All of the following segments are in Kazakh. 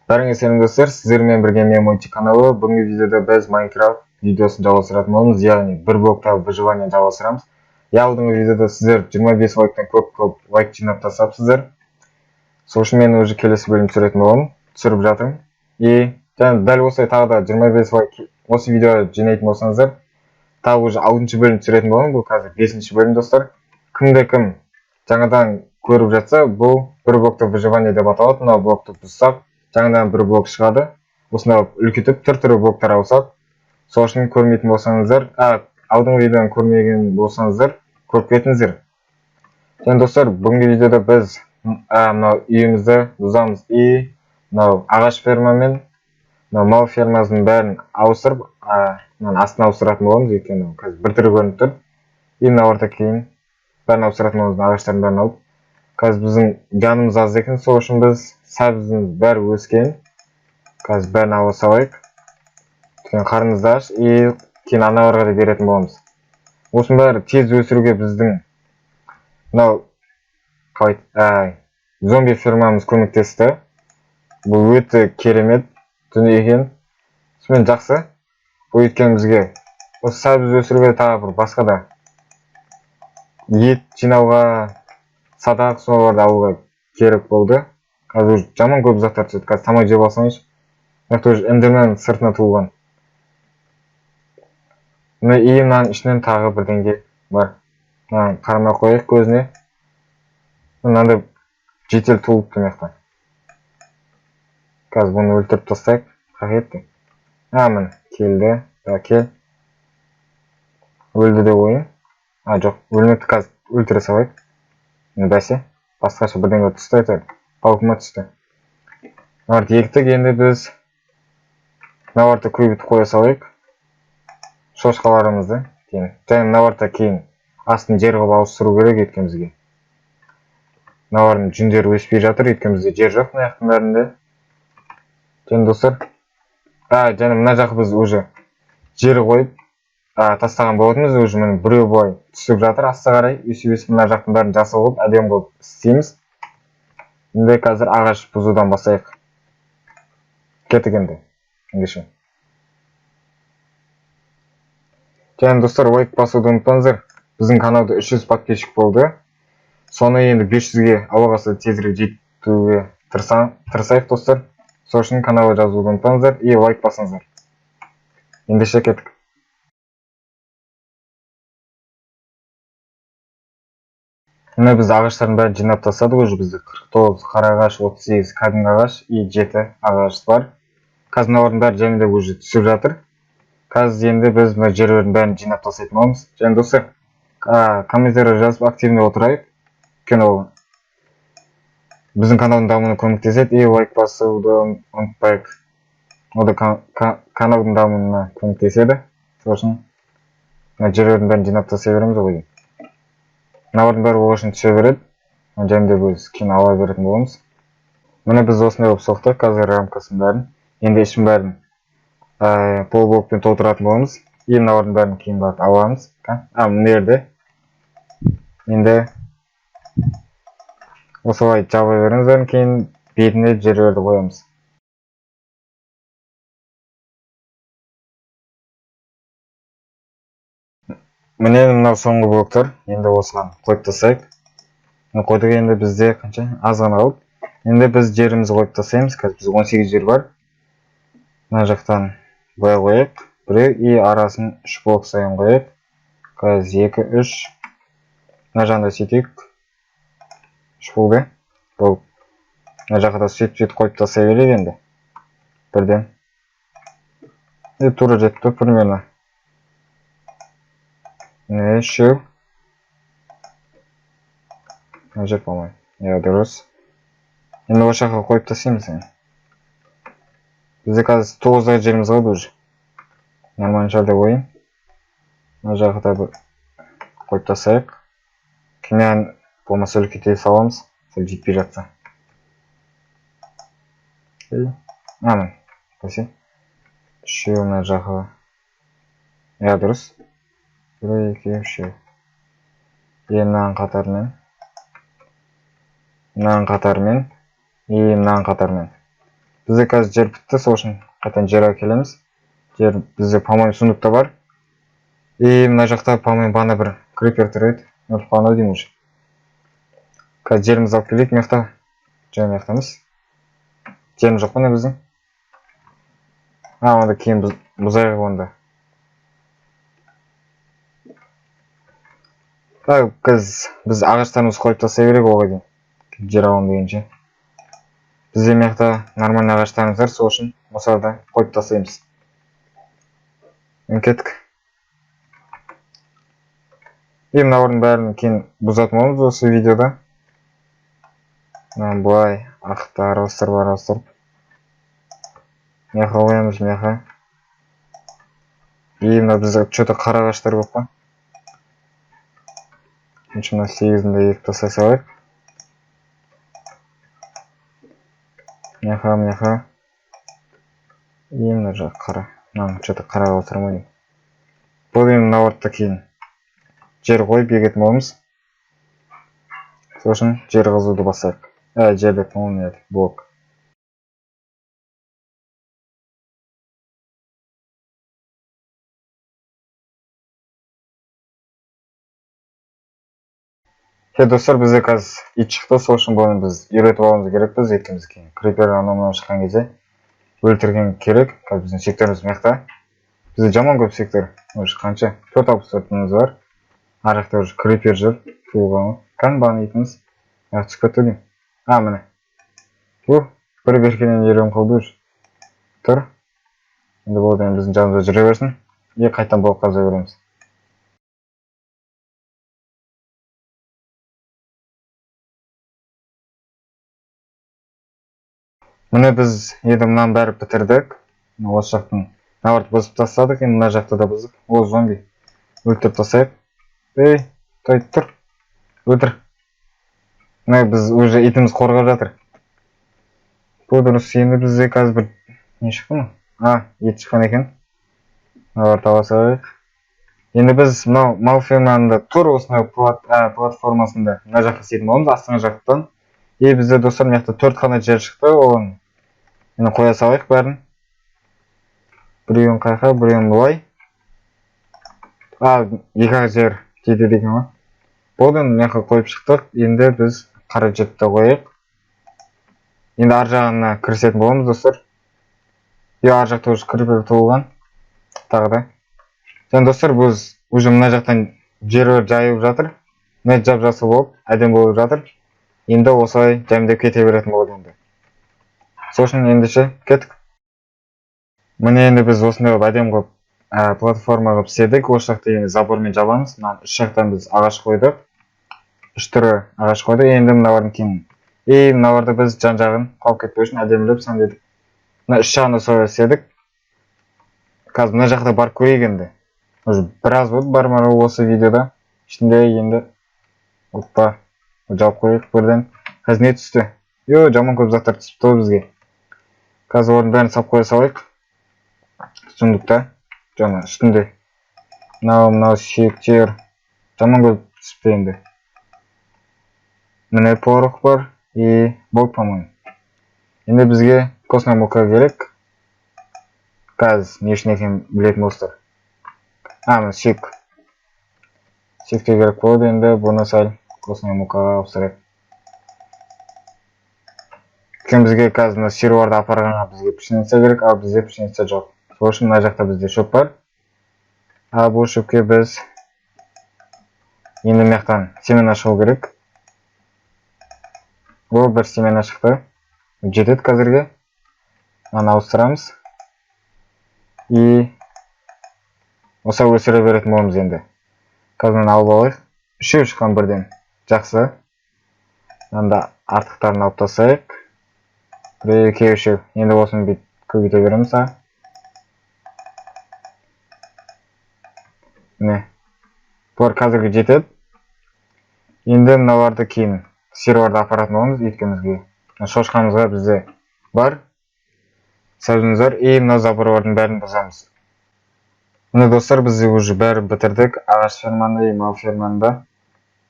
Бәріңе сәлем достар, сіздермен бірге Мемойти каналы. Бүгінгі видеода біз Майнкрафт видеосын жалғастыратын боламыз, яғни бір блоктағы выживание жалғастырамыз. Алдыңғы видеода сіздер 25 лайктан көп лайк жинап тастапсыздар. Сол үшін мен уже келесі бөлім түсіретін боламын, түсіріп жатырмын. Және дәл осылай тағы да 25 лайк осы видеоға жинайтын болсаңыздар, тағы уже 6-шы бөлім түсіретін боламын. Бұл қазір 5-ші бөлім достар. Кім жаңадан көріп жатса, бұл бір блокта выживание деп аталады. Мынау блокты бұзсақ, жаңадан бір блок шығады. Осында үлкейтіп түр-түрі блоктар ауысады. Сол үшін көрмейтін болсаңыздар, алдыңғы видеоны көрмеген болсаңыздар, көріп кетіңіздер. Және достар, бүгінгі видеода біз мынау үйімізді бұзамыз и мынау ағаш ферма мен мал фермасының бәрін ауыстырып, астына ауыстыратын боламыз, өйткені қазір бір түрі көрініп тұр. И мыналарда кейін бәрін ауыстыратын боламыз, ағаштардың бәрін алып. Қазір біздің жанымыз аз екен, сол үшін біз сәбізіміз бәрі өскен. Қазір бәрін ала салайық. Өйткені қарнымыз аш, и кейін аналарға да беретін боламыз. Осының бәрі тез өсіруге біздің мынау зомби фермамыз көмектесті. Бұл өте керемет дүние екен. Сонымен жақсы. Бұл өйткені бізге осы сәбіз өсіруге тағы бір басқа да ет жинауға, садақ соларды алуға керек болды. Қазір жаман көп заттар түседі. Қазір тамақ жеп алсаңыз, эндермен сыртына туылған. Мынаның ішінен тағы бірдеңе бар. Қарамай қояйық көзіне. Мынандай жетел туылып демекті. Қазір бұны өлтіріп тастайық. Қақетті. Міне келді. Кел. Өлді деп ойын. Жоқ, өлмекті қазір өлтіре салайық. Бәсе, басқаша бірдеңе түсті айтар. Пауқыма түсті. Мынарды ектік, енді біз мынарды көбейтіп қоя салайық. Шошқаларымызды. Және мынарды кейін астын жер қылып ауыстыру керек екен бізге. Мыналардың жүндері өспей жатыр, өйткені бізде жер жоқ мынаяқтың бәрінде. Және достар, және мына жаққа біз уже жер қойып тастаған болатынбыз, уже міне біреу былай түсіп жатыр астына қарай. Өсіп мына жақтың бәрін жасыл қылып, әдемі қылып істейміз. Енді қазір ағаш бұзудан бастайық. Кеттік енді. Ендеше. Және достар, лайк басуды ұмытпаңыздар. Біздің каналда 300 подписчик болды. Соны енді 500-ге алғасы тезірек жетуге тырысайық достар. Сол үшін каналға жазуды ұмытпаңыздар и лайк басыңыздар. Ендеше кеттік. Міне біз ағаштардың бәрін жинап тастадық, уже бізде 49 қара ағаш, 38 кәдімгі ағаш и 7 ағаш бар. Қазір мыналардың бәрі және де уже түсіп жатыр. Қазір енді біз мына жерлердің бәрін жинап тастайтын боламыз. Және достар, комментария жазып активный отырайық. Өйткені ол біздің каналдың дамуына көмектеседі и лайк басуды ұмытпайық. Ол да каналдың дамуына көмектеседі. Сол үшін мына жерлердің бәрін жинап тастай береміз ғой. Мыналардың бәрі ол үшін түсе береді. Және де біз кейін ала беретін боламыз. Міне біз осындай болып соқтық, қазір рамкасын бәрін. Енді ішін бәрін полблокпен толтыратын боламыз. И мыналардың бәрін кейін барып аламыз. Мына жерде. Енді осылай жаба беріңіздер, кейін бетіне жерлерді қоямыз. Міне мынау соңғы блоктар. Енді осыған қойып тастайық. Қойдық, енді бізде қанша? Аз ғана қалып. Енді біз жерімізді қойып тастаймыз. Қазір біз 18 жер бар. Мына жақтан былай қойып, біреу и арасын 3 блок сайын қойып. Қазір 2, 3. Мына жағында сөйтейік. 3 болды. Бұл мына жақта сөйтіп қойып тастай берейік енді. Бірден. И тура жетті примерно. Міне 3. Мына жер болмай. Дұрыс. Енді осы жаққа қойып тастаймыз. Бізде қазір 9 жеріміз қалды уже. Нормально шығар деп ойын. Мына жақта қойып тастайық. Кейін болмаса үлкейте саламыз. Сол жетпей жатса. Міне. Бәсе. 3 мына жаққа. Дұрыс. 1, 2, 3. Мынаның қатармен. Мынаның қатармен. И мынаның қатармен. Bizde қазір жер бітті, сол үшін қайтадан жер әкелеміз. Жер бізде по-моему сундукта бар. И мына жақта по-моему бана бір крипер тұр еді. Өліп қалған деймін уже. Қазір жерімізді алып келейік, мына жақта. Жоқ, мына жақта емес. Жеріміз жоқ қой біздің. Онда кейін бұзайық онда. Біз ағаштарымызды қойып тастай берейік оған дейін. Жер алам дегенше. Бізде мына жақта нормальный ағаштарымыз бар, сол үшін осыларда қойып тастаймыз. Кеттік. И мыналардың бәрін кейін бұзатын боламыз осы видеода. Былай араластырып. Мына жаққа қоямыз, мына жаққа. И мына бізде что-то қара ағаштар көп қой. Мына 8-ді екіп тастай салайық. Мына жаққа. И мына жақ қара. Что-то қараға отырмайын. Бұл енді мына ортта кейін жер қойып егетін боламыз. Сол үшін жер қазуды бастайық. Жерді тонет блок. Достар, бізде қазір ит шықты, сол үшін бұны біз үйретіп алуымыз керекпіз. Өйткені кейін крипер анауынан шыққан кезде өлтірген керек. Қазір біздің секторымыз мына жақта. Бізде жаман көп сектор. Уже қанша? 464-іміз бар. Ар жақта уже крипер жүр. Канбаны итіміз. Шығып кетті деймін. Міне. Бір беркенен ерем қалды уже. Тұр. Енді болды, біздің жанымызда жүре берсін. Қайтадан болып қаза береміз. Міне біз енді мынаны бәрі бітірдік. Осы жақтың навард бұзып тастадық, енді мына жақта да бұздық. Ол зомби. Өлтіріп тастайық. Той, тұр. Өлтір. Міне біз уже итіміз қорғап жатыр. Бұл дұрыс, енді бізде қазір бір не шықты ма? Ет шыққан екен. Навард ала салайық. Енді біз мал фермасында тур осындай платформасында мына жаққа істейтін боламыз, астыңғы жақтан. И бізде достар мына жақта 4 қана жер шықты, оған енді қоя салайық бәрін. Біреуін қайқа, біреуін бұлай. 2 жер жетеді екен ма? Болды, мына жаққа қойып шықтық. Енді біз қара жетті қойық. Енді ар жағына кірісетін боламыз достар. Ар жақта уже крипер толған. Тағы да. Және достар, біз уже мына жақтан жер жайып жатыр. Мына жап жасы болып, әдем болып жатыр. Енді осылай жайымдап кете беретін болды енді. Сол үшін ендеше кеттік. Міне енді біз осындай әдем қылып платформа қылып істедік. Осы жақта енді забормен жабамыз. Үш жақтан біз ағаш қойдық. 3 түрі ағаш қойдық. Енді мыналардың кейін. Мыналарды біз жан-жағын қалып кетпеу үшін әдемілеп сәндедік. Мына 3 жағын осылай істедік. Қазір мына жақта барып көрейік енді. Уже біраз болды бармары осы видеода. Ішінде енді оппа жауып қойып бірден. Қазір не түсті? Жаман көп заттар түсіпті бізге. Қазір орын бәрін сап қоя салайық. Сундукта. Жаңа үстінде. Мынау сүйектер. Жаман көп түсіпті енді. Міне порох бар. Болды по-моему. Енді бізге костная мука керек. Қазір не үшін екенін білетін болыстар. Міне сүйек. Сүйекте керек болды, енді бұны сәл костная мукаға ауыстырайық. Бізге қазір сируарды апарғанға бізге пшеница керек, ал бізде пшеница жоқ. Сол үшін мына жақта бізде шөп бар. Бұл шөпке біз енді мына жақтан семена шығу керек. Бұл бір семена шықты. Жетеді қазірге. Мынаны ауыстырамыз. Осы өсіре беретін боламыз енді. Қазір мынаны алып алайық. 3 шыққан бірден. Жақсы. Мында артықтарын алып тастайық. Кеуші. Енді осыны бүйтіп көбейте береміз. Міне. Бұлар қазірге жетеді. Енді мыналарды кейін сируарды апаратын боламыз еткенімізге. Шошқамызға бізде бар. Сәбізіміз бар. Мына заборлардың бәрін бұзамыз. Міне достар, бізде уже бәрін бітірдік. Ағаш ферманы, мал ферманында.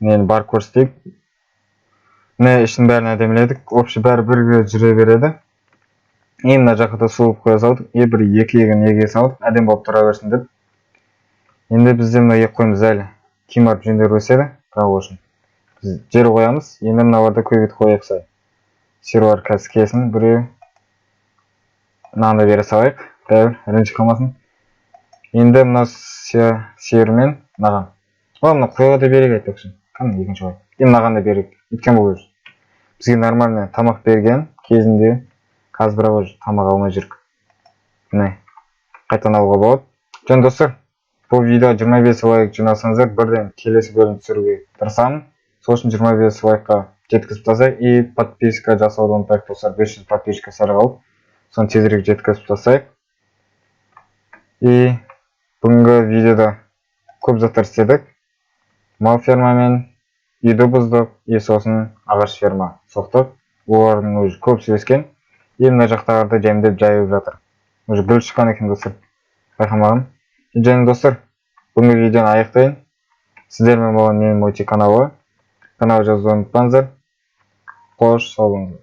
Мені бар көрсетейік. Міне ішін бәрін әдеміледік. Общий бәрі бірге жүре береді. Енді мына жаққа да суырып қоя салдық. Бір екі егін еге салдық, әдемі болып тұра берсін деп. Енді бізде мына егіп қоймыз әлі. Кемарып жүндер өседі, бірақ үшін. Біз жер қоямыз. Енді мыналарды көбейтіп қояйық сай. Сиырлар қазір келсін, біреу. Мынаны бере салайық. Дәл ренжіп қалмасын. Енді мына сиырмен мынаған. Мына қойға да берейік айтпақшы. Кәдімгі екінші қой. Мынаған да берейік. Өйткені бұл бізге нормальный тамақ берген кезінде қазір бірақ уже тамақ алмай жүрік. Міне, қайтадан алуға болады. Жөн достар, бұл видео 25 лайк жинасаңыздар, бірден келесі бөлім түсіруге тырысамын. Сол үшін 25 лайкқа жеткізіп тастайық. И подписка жасауды ұмытпайық достар, 500 подписчика сары қалып. Соны тезірек жеткізіп тастайық. И бүгінгі видеода көп заттар істедік. Мал фермамен үйді бұздық, и сосын ағаш ферма соқтық. Олардың уже көп сөйлескен. И мына жақтағарды жемдеп жайып жатыр. Уже гүл шыққан екен достар. Байқамағым. Және достар, бүгінгі видеоны аяқтайын. Сіздермен болған менің мульти каналы. Канал жазуды ұмытпаңыздар. Қош сау болыңыздар.